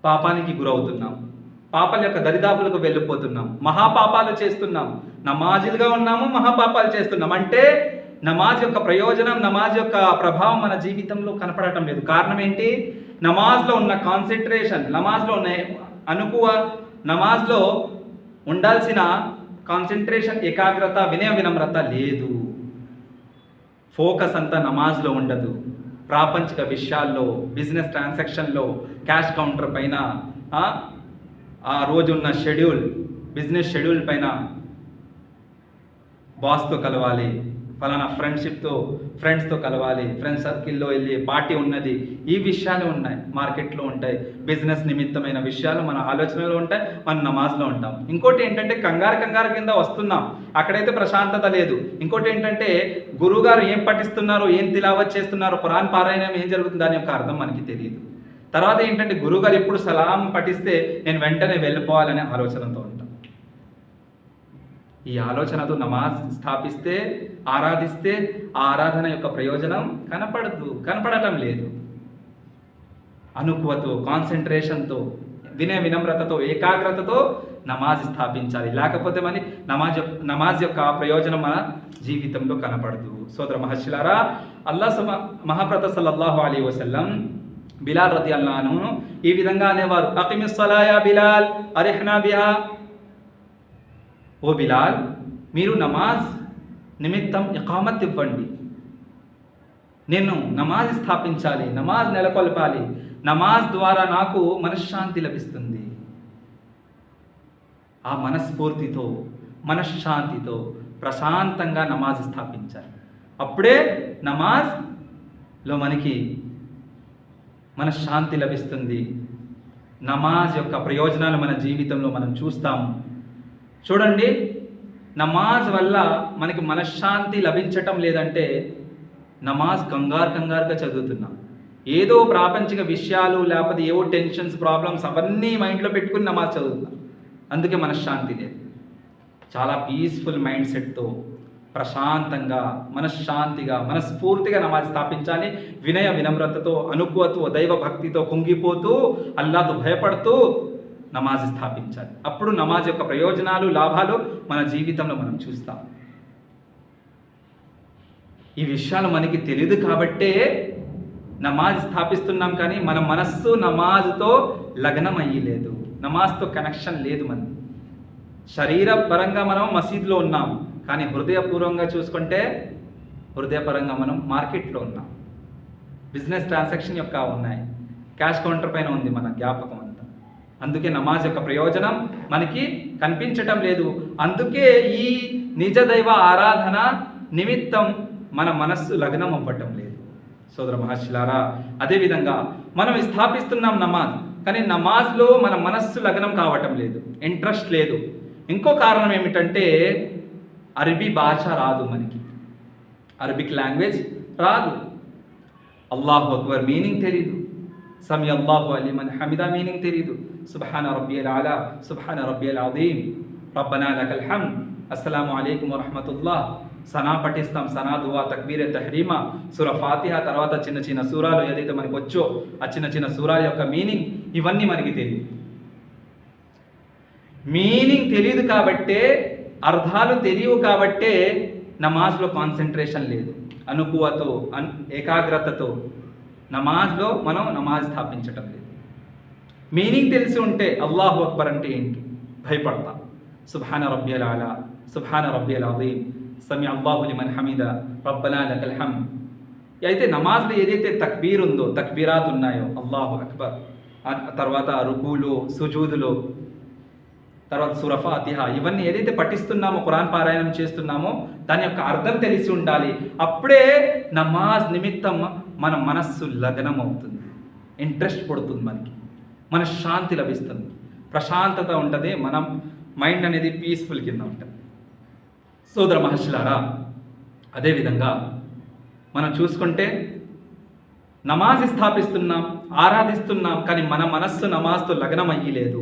[SPEAKER 1] పాపానికి గురవుతున్నాం, పాపాల యొక్క దరిదాపులకు వెళ్ళిపోతున్నాం, మహాపాపాలు చేస్తున్నాం. నమాజులుగా ఉన్నాము, మహాపాపాలు చేస్తున్నాం. అంటే నమాజ్ యొక్క ప్రయోజనం, నమాజ్ యొక్క ప్రభావం మన జీవితంలో కనపడటం లేదు. కారణం ఏంటి? నమాజ్లో ఉన్న కాన్సన్ట్రేషన్, నమాజ్లో ఉన్న అనుకువ, నమాజ్లో ఉండాల్సిన కాన్సన్ట్రేషన్, ఏకాగ్రత, వినమ్రత లేదు. ఫోకస్ అంతా నమాజ్లో ఉండదు, ప్రాపంచిక విషయాల్లో, బిజినెస్ ట్రాన్సాక్షన్లో, క్యాష్ కౌంటర్ పైన, ఆ రోజున్న షెడ్యూల్, బిజినెస్ షెడ్యూల్ పైన, బాస్తో కలవాలి, ఫలానా ఫ్రెండ్స్తో కలవాలి, ఫ్రెండ్స్ సర్కిల్లో వెళ్ళి పార్టీ ఉన్నది, ఈ విషయాలు ఉన్నాయి, మార్కెట్లో ఉంటాయి, బిజినెస్ నిమిత్తమైన విషయాలు మన ఆలోచనలో ఉంటాయి, మన నమాజ్లో ఉంటాం. ఇంకోటి ఏంటంటే కంగారు కింద వస్తున్నాం, అక్కడైతే ప్రశాంతత లేదు. ఇంకోటి ఏంటంటే గురువుగారు ఏం పఠిస్తున్నారు, ఏం తిలావత్ చేస్తున్నారు, ఖురాన్ పారాయణం ఏం జరుగుతుంది దాని యొక్క అర్థం మనకి తెలియదు. తర్వాత ఏంటంటే గురువుగారు ఎప్పుడు సలాం పఠిస్తే నేను వెంటనే వెళ్ళిపోవాలనే ఆలోచనతో ఉంటాం. ఈ ఆలోచనతో నమాజ్ స్థాపిస్తే, ఆరాధిస్తే ఆ ఆరాధన యొక్క ప్రయోజనం కనపడటం లేదు. అనుకువతో, కాన్సన్ట్రేషన్తో, వినమ్రతతో, ఏకాగ్రతతో నమాజ్ స్థాపించాలి. లేకపోతే మరి నమాజ్ యొక్క ప్రయోజనం మన జీవితంలో కనపడదు. సోదర మహర్షులారా, మహాప్రవక్త సల్లల్లాహు అలైహి వసల్లం బిలాల్ రదియల్లాహు అన్హు ఈ విధంగా అనేవారు, అకిమిస్ సలాయా బిలాల్ అరిహ్నా బిహా. ఓ బిలాల్, మీరు నమాజ్ నిమిత్తం ఇకామత్ ఇవ్వండి. నేను నమాజ్ స్థాపించాలి, నమాజ్ నెలకొల్పాలి. నమాజ్ ద్వారా నాకు మనశ్శాంతి లభిస్తుంది. ఆ మనస్ఫూర్తితో, మనశ్శాంతితో ప్రశాంతంగా నమాజ్ స్థాపించాలి. అప్పుడే నమాజ్లో మనకి మనశ్శాంతి లభిస్తుంది. నమాజ్ యొక్క ప్రయోజనాలు మన జీవితంలో మనం చూస్తాము. చూడండి, నమాజ్ వల్ల మనకి మనశ్శాంతి లభించటం లేదంటే నమాజ్ కంగారుగా చదువుతున్నాం. ఏదో ప్రాపంచిక విషయాలు, లేకపోతే ఏవో టెన్షన్స్, ప్రాబ్లమ్స్ అవన్నీ మైండ్లో పెట్టుకుని నమాజ్ చదువుతున్నాం. అందుకే మనశ్శాంతి లేదు. చాలా పీస్ఫుల్ మైండ్ సెట్తో, ప్రశాంతంగా, మనశ్శాంతిగా, మనస్ఫూర్తిగా నమాజ్ స్థాపించాలి. వినమ్రతతో, అనుకువతో, దైవ భక్తితో కుంగిపోతూ, అల్లాహ్తో భయపడుతూ నమాజ్ స్థాపించాలి. అప్పుడు నమాజ్ యొక్క ప్రయోజనాలు, లాభాలు మన జీవితంలో మనం చూస్తాం. ఈ విషయాలు మనకి తెలియదు కాబట్టే నమాజ్ స్థాపిస్తున్నాం, కానీ మన మనస్సు నమాజ్తో లగ్నం అయ్యలేదు, నమాజ్తో కనెక్షన్ లేదు. మనది శరీరపరంగా మనం మసీద్లో ఉన్నాం, కానీ హృదయపూర్వంగా చూసుకుంటే హృదయపరంగా మనం మార్కెట్లో ఉన్నాం. బిజినెస్ ట్రాన్సాక్షన్ యొక్క ఉన్నాయి, క్యాష్ కౌంటర్ పైన ఉంది మన జ్ఞాపకం అంతా. అందుకే నమాజ్ యొక్క ప్రయోజనం మనకి కనిపించటం లేదు. అందుకే ఈ నిజ దైవ ఆరాధన నిమిత్తం మన మనస్సు లగ్నం అవ్వటం లేదు. సోదర మహర్షులారా, అదేవిధంగా మనం స్థాపిస్తున్నాం నమాజ్, కానీ నమాజ్లో మన మనస్సు లగ్నం కావటం లేదు, ఇంట్రెస్ట్ లేదు. ఇంకో కారణం ఏమిటంటే అరబీ భాష రాదు మనకి, అరబిక్ లాంగ్వేజ్ రాదు. అల్లాహు అక్బర్ మీనింగ్ తెలీదు, సమీ అల్లాహు అలిమన్ హమిదా మీనింగ్ తెలీదు, సుబ్హాన రబ్బియల్ ఆలా, సుబ్హాన రబ్బియల్ అజీమ్, రబ్బనా లకల్ హమ్ద్, అస్సలాము అలైకుం వరహమతుల్లాహ్. సనా పఠిస్తాం, సనా దువా, తక్బీరే తహరీమా, సూర ఫాతిహా, తర్వాత చిన్న సూరాలు ఏదైతే మనకు వచ్చో ఆ చిన్న సూరాల యొక్క మీనింగ్ ఇవన్నీ మనకి తెలియదు. మీనింగ్ తెలియదు కాబట్టే, అర్థాలు తెలియవు కాబట్టే నమాజ్లో కాన్సన్ట్రేషన్ లేదు. అనుకువతో, ఏకాగ్రతతో నమాజ్లో మనం నమాజ్ స్థాపించటం లేదు. మీనింగ్ తెలిసి ఉంటే అల్లాహు అక్బర్ అంటే ఏంటి భయపడతాం. సుబ్హాన రబ్బియల్ ఆలా, సుబ్హాన రబ్బియల్ అజీమ్, సమీ అల్లాహు లిమన్ హమీదా, రబ్బనా లకల్ హమ్ద్. అయితే నమాజ్లో ఏదైతే తక్బీర్ ఉందో, తక్బీరాత్ ఉన్నాయో, అల్లాహు అక్బర్, తర్వాత రుకూలు, సుజూదులు, తర్వాత సూర ఫాతిహా, ఇవన్నీ ఏదైతే పఠిస్తున్నామో, ఖురాన్ పారాయణం చేస్తున్నామో దాని యొక్క అర్థం తెలిసి ఉండాలి. అప్పుడే నమాజ్ నిమిత్తం మన మనస్సు లగ్నం అవుతుంది, ఇంట్రెస్ట్ పడుతుంది, మన శాంతి లభిస్తుంది, ప్రశాంతత ఉంటుంది, మనం మైండ్ అనేది పీస్ఫుల్ కింద ఉంటుంది. సోదర మహర్షులారా, అదేవిధంగా మనం చూసుకుంటే నమాజ్ స్థాపిస్తున్నాం, ఆరాధిస్తున్నాం, కానీ మన మనస్సు నమాజ్తో లగ్నం అయ్యలేదు,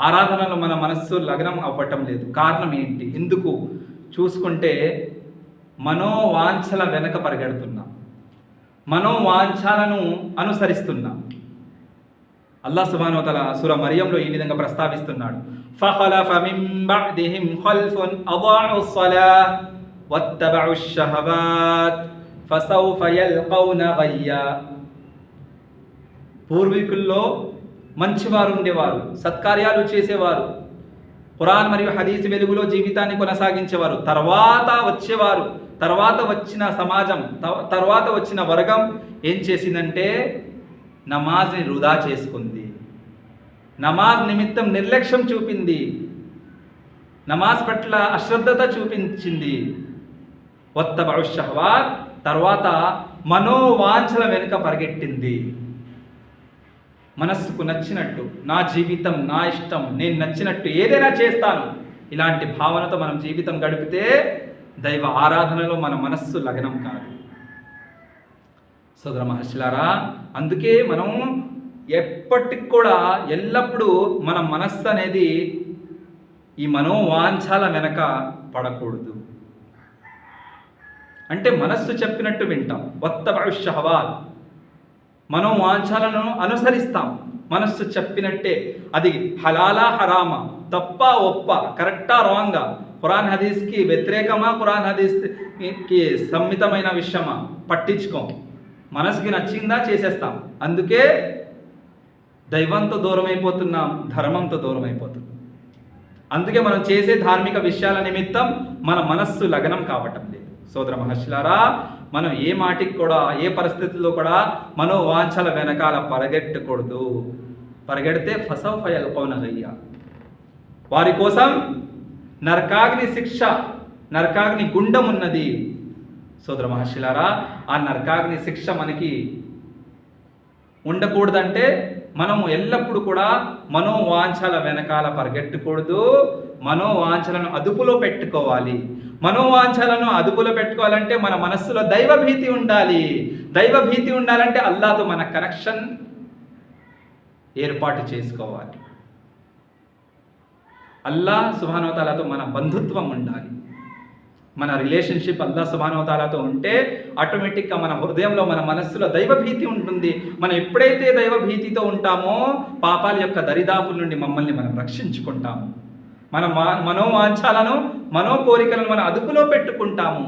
[SPEAKER 1] ఆరాధనలో మన మనస్సు లగ్నం అవ్వటం లేదు. కారణం ఏంటి? ఎందుకు చూసుకుంటే మనోవాంఛల వెనక పరిగెడుతున్నాం, మనోవాంఛలను అనుసరిస్తున్నాం. అల్లాహ్ సుబ్హానహు వ తఆలా సూర మరియంలో ఈ విధంగా ప్రస్తావిస్తున్నాడు, ఫఖలఫ మిన్ బఅదిహిం ఖల్ఫున్ అదాఉ స్సలాహ్ వత్తబఉ షహవాత్ ఫసౌఫ యల్కౌన గయ్యా. పూర్వీకుల్లో మంచివారు ఉండేవారు, సత్కార్యాలు చేసేవారు, ఖురాన్ మరియు హదీస్ వెలుగులో జీవితాన్ని కొనసాగించేవారు. తర్వాత వచ్చిన సమాజం, తర్వాత వచ్చిన వర్గం ఏం చేసిందంటే నమాజ్ని వృధా చేసుకుంది, నమాజ్ నిమిత్తం నిర్లక్ష్యం చూపింది, నమాజ్ పట్ల అశ్రద్ధత చూపించింది. వత్తబఉ షహవాత్, తర్వాత మనోవాంఛల వెనుక పరిగెట్టింది. మనస్సుకు నచ్చినట్టు, నా జీవితం నా ఇష్టం, నేను నచ్చినట్టు ఏదైనా చేస్తాను, ఇలాంటి భావనతో మనం జీవితం గడిపితే దైవ ఆరాధనలో మన మనస్సు లగ్నం కాదు. సోదర మహర్షులారా, అందుకే మనం ఎప్పటికి కూడా ఎల్లప్పుడూ మన మనస్సు అనేది ఈ మనోవాంఛల వెనక పడకూడదు. అంటే మనస్సు చెప్పినట్టు వింటాం. వత్తబఉ షహవాత్, మనోవాంఛలను అనుసరిస్తాం. మనస్సు చెప్పినట్టే, అది హలాలా హరామా, తప్ప ఒప్ప, కరెక్టా రాంగా, ఖురాన్ హదీస్కి వ్యతిరేకమా, ఖురాన్ హదీస్కి సమ్మితమైన విషయమా పట్టించుకోం. మనసుకి నచ్చిందా చేసేస్తాం. అందుకే దైవంతో దూరం అయిపోతున్నాం, ధర్మంతో దూరం అయిపోతున్నాం. అందుకే మనం చేసే ధార్మిక విషయాల నిమిత్తం మన మనస్సు లగ్నం కావటం లేదు. సోదర మహర్షులారా, మనం ఏ మాటికి కూడా, ఏ పరిస్థితుల్లో కూడా మనోవాంఛల వెనకాల పరిగెట్టకూడదు. పరిగెడితే ఫసౌఫ యల్కౌన గయ్యా, వారి కోసం నరకాగ్ని శిక్ష, నరకాగ్ని గుండం ఉన్నది. సోదర మహర్షులారా, ఆ నరకాగ్ని శిక్ష మనకి ఉండకూడదంటే మనము ఎల్లప్పుడూ కూడా మనోవాంఛల వెనకాల పరిగెట్టకూడదు. మనోవాంఛలను అదుపులో పెట్టుకోవాలి. మనోవాంఛలను అదుపులో పెట్టుకోవాలంటే మన మనస్సులో దైవభీతి ఉండాలి. దైవభీతి ఉండాలంటే అల్లాహ్తో మన కనెక్షన్ ఏర్పాటు చేసుకోవాలి. అల్లాహ్ సుబ్హానహు వ తఆలాతో మన బంధుత్వం ఉండాలి. మన రిలేషన్షిప్ అల్లాహ్ సుబ్హానహు వ తఆలాతో ఉంటే ఆటోమేటిక్గా మన హృదయంలో, మన మనస్సులో దైవభీతి ఉంటుంది. మనం ఎప్పుడైతే దైవభీతితో ఉంటామో పాపాల యొక్క దరిదాపుల నుండి మమ్మల్ని మనం రక్షించుకుంటాము. మన మనోవాంఛాలను, మనోకోరికలను మనం అదుపులో పెట్టుకుంటాము.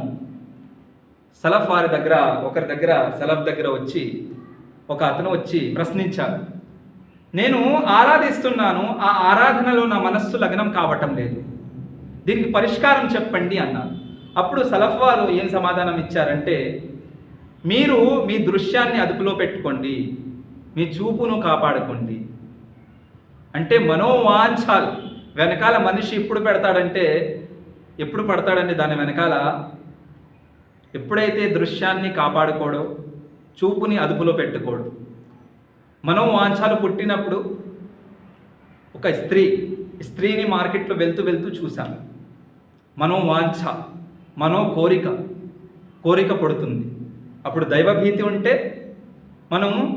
[SPEAKER 1] సలఫ్ వారి దగ్గర, ఒకరి దగ్గర, సలఫ్ దగ్గర వచ్చి ఒక అతను వచ్చి ప్రశ్నించారు, నేను ఆరాధిస్తున్నాను, ఆ ఆరాధనలో నా మనస్సు లగ్నం కావటం లేదు, దీనికి పరిష్కారం చెప్పండి అన్నారు. అప్పుడు సలఫ్ వారు ఏం సమాధానం ఇచ్చారంటే, మీరు మీ దృశ్యాన్ని అదుపులో పెట్టుకోండి, మీ చూపును కాపాడుకోండి. అంటే మనోవాంఛాలు వెనకాల మనిషి ఎప్పుడు పడతాడంటే దాని వెనకాల ఎప్పుడైతే దృశ్యాన్ని కాపాడుకోడో, చూపుని అదుపులో పెట్టుకోడు. మనోవాంఛాలు పుట్టినప్పుడు ఒక స్త్రీని మార్కెట్లో వెళ్తూ చూశాను. మనోవాంఛ, కోరిక పడుతుంది. అప్పుడు దైవభీతి ఉంటే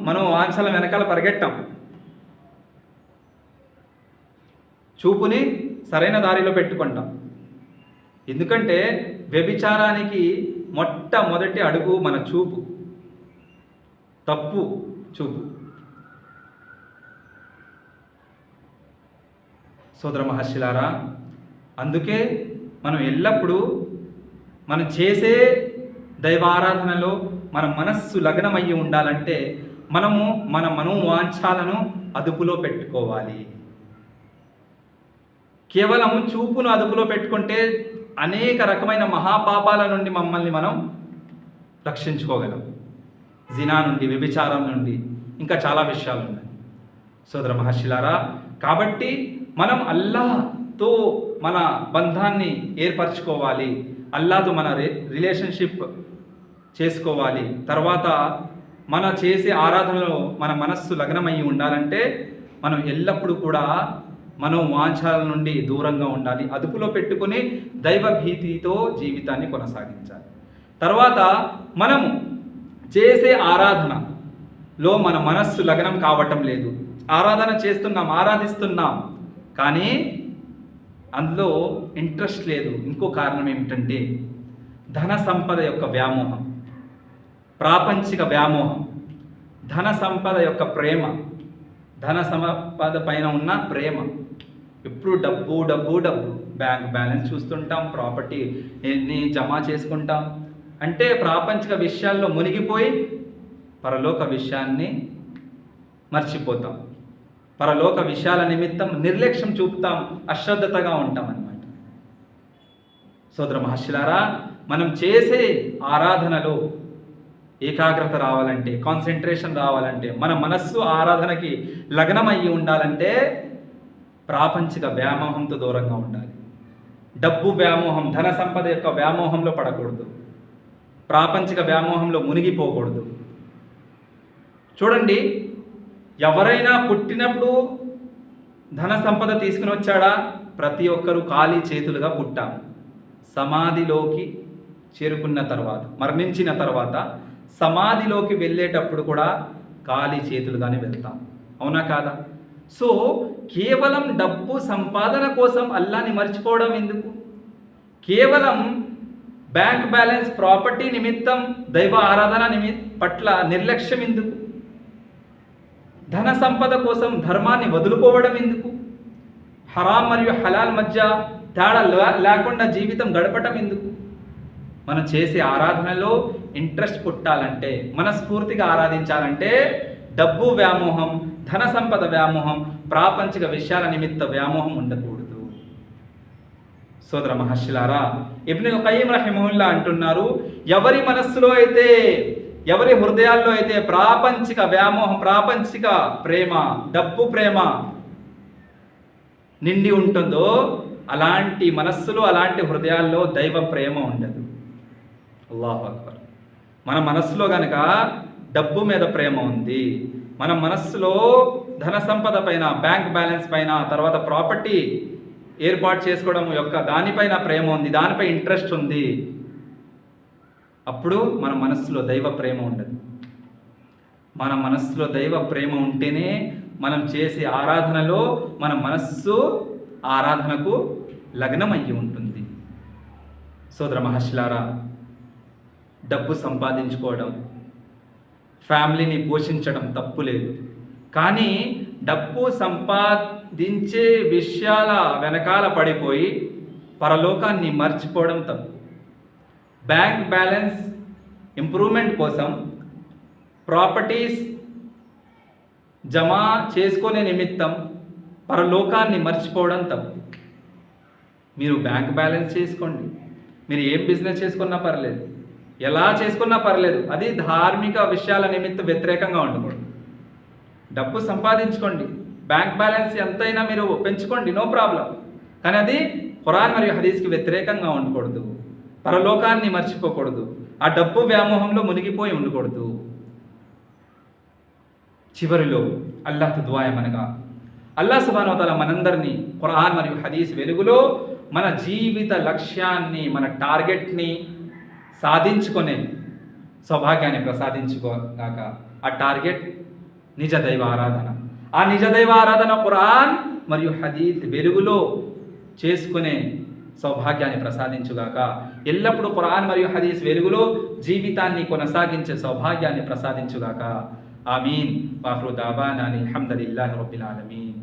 [SPEAKER 1] మనోవాంఛల వెనకాల పరిగెట్టాం, చూపుని సరైన దారిలో పెట్టుకుంటాం. ఎందుకంటే వ్యభిచారానికి మొట్టమొదటి అడుగు మన చూపు, తప్పు చూపు. సోదర మహర్షులారా, అందుకే మనం ఎల్లప్పుడూ మనం చేసే దైవారాధనలో మన మనస్సు లగ్నమయ్యి ఉండాలంటే మనము మన మనోవాంఛాలను అదుపులో పెట్టుకోవాలి. కేవలం చూపును అదుపులో పెట్టుకుంటే అనేక రకమైన మహాపాపాల నుండి మమ్మల్ని మనం రక్షించుకోగలం. జినా నుండి, వ్యభిచారం నుండి, ఇంకా చాలా విషయాలు ఉన్నాయి. సోదర మహర్షులారా, కాబట్టి మనం అల్లాహ్తో మన బంధాన్ని ఏర్పరచుకోవాలి, అల్లాహ్తో మన రిలేషన్షిప్ చేసుకోవాలి. తర్వాత మన చేసే ఆరాధనలో మన మనస్సు లగ్నమయ్యి ఉండాలంటే మనం ఎల్లప్పుడూ కూడా మనోవాంఛల నుండి దూరంగా ఉండాలి, అదుపులో పెట్టుకుని దైవభీతితో జీవితాన్ని కొనసాగించాలి. తర్వాత మనము చేసే ఆరాధనలో మన మనస్సు లగ్నం కావటం లేదు. ఆరాధన చేస్తున్నాం, ఆరాధిస్తున్నాం, కానీ అందులో ఇంట్రెస్ట్ లేదు. ఇంకో కారణం ఏమిటంటే ధన సంపద యొక్క వ్యామోహం, ప్రాపంచిక వ్యామోహం, ధన సంపద యొక్క ప్రేమ, ధన సంపద పైన ఉన్న ప్రేమ. ఎప్పుడు డబ్బు డబ్బు డబ్బు, బ్యాంక్ బ్యాలెన్స్ చూస్తుంటాం, ప్రాపర్టీ ఎన్ని జమ చేసుకుంటాం. అంటే ప్రాపంచిక విషయాల్లో మునిగిపోయి పరలోక విషయాన్ని మర్చిపోతాం. పరలోక విషయాల నిమిత్తం నిర్లక్ష్యం చూపుతాం, అశ్రద్ధతగా ఉంటాం అన్నమాట. సోదర మహర్షులారా, మనం చేసే ఆరాధనలో ఏకాగ్రత రావాలంటే, కాన్సన్ట్రేషన్ రావాలంటే, మన మనస్సు ఆరాధనకి లగ్నమయ్యి ఉండాలంటే ప్రాపంచిక వ్యామోహంతో దూరంగా ఉండాలి. డబ్బు వ్యామోహం, ధన సంపద యొక్క వ్యామోహంలో పడకూడదు. ప్రాపంచిక వ్యామోహంలో మునిగిపోకూడదు. చూడండి, ఎవరైనా పుట్టినప్పుడు ధన సంపద తీసుకుని వచ్చాడా? ప్రతి ఒక్కరూ ఖాళీ చేతులుగా పుట్టాం. సమాధిలోకి చేరుకున్న తర్వాత, మరణించిన తర్వాత సమాధిలోకి వెళ్ళేటప్పుడు కూడా ఖాళీ చేతులుగానే వెళ్తాం. అవునా కాదా? సో కేవలం డబ్బు సంపాదన కోసం అల్లాని మర్చిపోవడం ఎందుకు? కేవలం బ్యాంక్ బ్యాలెన్స్, ప్రాపర్టీ నిమిత్తం దైవ ఆరాధన పట్ల నిర్లక్ష్యం ఎందుకు? ధన సంపద కోసం ధర్మాన్ని వదులుకోవడం ఎందుకు? హరాం మరియు హలాల్ మధ్య తేడా లేకుండా జీవితం గడపటం ఎందుకు? మనం చేసే ఆరాధనలో ఇంట్రెస్ట్ పుట్టాలంటే, మనస్ఫూర్తిగా ఆరాధించాలంటే డబ్బు వ్యామోహం, ధన సంపద వ్యామోహం, ప్రాపంచిక విషయాల నిమిత్త వ్యామోహం ఉండకూడదు. సోదర మహర్షులారా, ఇబ్నుల్ ఖయ్యిం రహిమహుల్లా అంటున్నారు, ఎవరి మనస్సులో అయితే, ఎవరి హృదయాల్లో అయితే ప్రాపంచిక వ్యామోహం, ప్రాపంచిక ప్రేమ, డబ్బు ప్రేమ నిండి ఉంటుందో అలాంటి మనస్సులో, అలాంటి హృదయాల్లో దైవ ప్రేమ ఉండదు. అల్లాహు అక్బర్. మన మనస్సులో గనక డబ్బు మీద ప్రేమ ఉంది, మన మనస్సులో ధన సంపద పైన, బ్యాంక్ బ్యాలెన్స్ పైన, తర్వాత ప్రాపర్టీ ఏర్పాటు చేసుకోవడం యొక్క దానిపైన ప్రేమ ఉంది, దానిపై ఇంట్రెస్ట్ ఉంది, అప్పుడు మన మనస్సులో దైవ ప్రేమ ఉండదు. మన మనస్సులో దైవ ప్రేమ ఉంటేనే మనం చేసే ఆరాధనలో మన మనస్సు ఆరాధనకు లగ్నమయ్యి ఉంటుంది. సోదర మహర్షులారా, డబ్బు సంపాదించుకోవడం, ఫ్యామిలీని పోషించడం తప్పు లేదు. కానీ డబ్బు సంపాదించే విషయాల వెనకాల పడిపోయి పరలోకాన్ని మర్చిపోవడం తప్పు. బ్యాంక్ బ్యాలెన్స్ ఇంప్రూవ్మెంట్ కోసం, ప్రాపర్టీస్ జమ చేసుకునే నిమిత్తం పరలోకాన్ని మర్చిపోవడం తప్పు. మీరు బ్యాంక్ బ్యాలెన్స్ చేసుకోండి, మీరు ఏం బిజినెస్ చేసుకున్నా పర్లేదు, ఎలా చేసుకున్నా పర్లేదు, అది ధార్మిక విషయాల నిమిత్తం వ్యతిరేకంగా ఉండకూడదు. డబ్బు సంపాదించుకోండి, బ్యాంక్ బ్యాలెన్స్ ఎంతైనా మీరు పెంచుకోండి, నో ప్రాబ్లం. కానీ అది ఖురాన్ మరియు హదీస్కి వ్యతిరేకంగా ఉండకూడదు. పరలోకాన్ని మర్చిపోకూడదు, ఆ డబ్బు వ్యామోహంలో మునిగిపోయి ఉండకూడదు. చివరిలో అల్లాహ్ దుఆయమనగా, అల్లాహ్ సుబ్హానహు వ తఆలా మనందరినీ ఖురాన్ మరియు హదీస్ వెలుగులో మన జీవిత లక్ష్యాన్ని, మన టార్గెట్ని సాధించుకునే సౌభాగ్యాన్ని ప్రసాదించుకోగాక. ఆ టార్గెట్ నిజ దైవ ఆరాధన. ఆ నిజ దైవ ఆరాధన ఖురాన్ మరియు హదీస్ వెలుగులో చేసుకునే సౌభాగ్యాన్ని ప్రసాదించుగాక. ఎల్లప్పుడూ ఖురాన్ మరియు హదీస్ వెలుగులో జీవితాన్ని కొనసాగించే సౌభాగ్యాన్ని ప్రసాదించుగాక. ఆమీన్. వాఖిరు దావానా అల్హమ్దులిల్లాహి రబ్బిల్ ఆలమీన్.